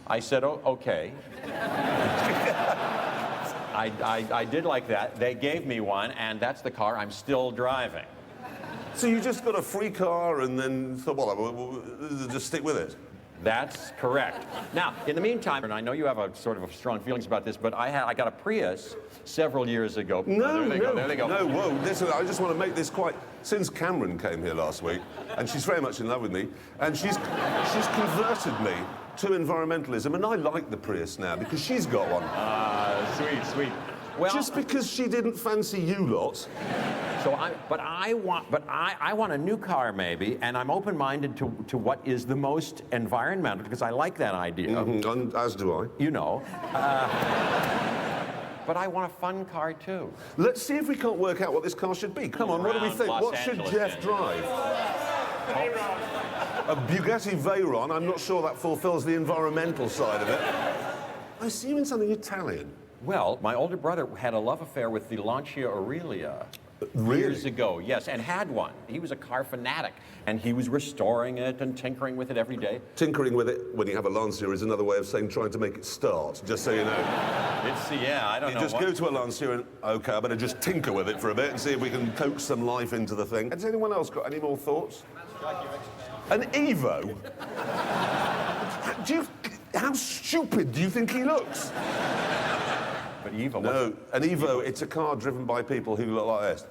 I said, oh, okay. I did like that. They gave me one, and that's the car I'm still driving. So you just got a free car and then thought, well, just stick with it? That's correct. Now, in the meantime, and I know you have a sort of strong feelings about this, but I got a Prius several years ago. No, there they go. No, whoa, listen, I just want to make this quite... Since Cameron came here last week, and she's very much in love with me, and she's converted me to environmentalism, and I like the Prius now because she's got one. Sweet, sweet. Well, just because she didn't fancy you lot. So I want a new car maybe, and I'm open-minded to what is the most environmental, because I like that idea. Mm-hmm, and as do I. You know. But I want a fun car too. Let's see if we can't work out what this car should be. Come on, what do we think? What should Jeff drive? A Bugatti Veyron. I'm not sure that fulfills the environmental side of it. I see you in something Italian. Well, my older brother had a love affair with the Lancia Aurelia. Really? Years ago, yes, and had one. He was a car fanatic, and he was restoring it and tinkering with it every day. Tinkering with it when you have a Lancia is another way of saying trying to make it start, just so you know. Yeah, I don't know. You just go to a Lancia and, OK, I better just tinker with it for a bit and see if we can coax some life into the thing. Has anyone else got any more thoughts? An Evo? How stupid do you think he looks? But Evo, no, an Evo, it's a car driven by people who look like this.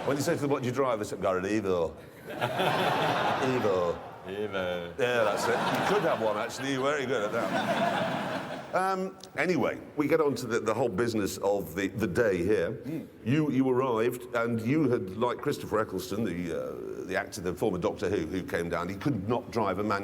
When you say to them, what do you drive? They say, got an Evo. Evo. Evo. Yeah, that's it. You could have one, actually. You're very good at that. Anyway, we get on to the whole business of the day here. You arrived, and you had, like Christopher Eccleston, the actor, the former Doctor Who came down, he could not drive a manual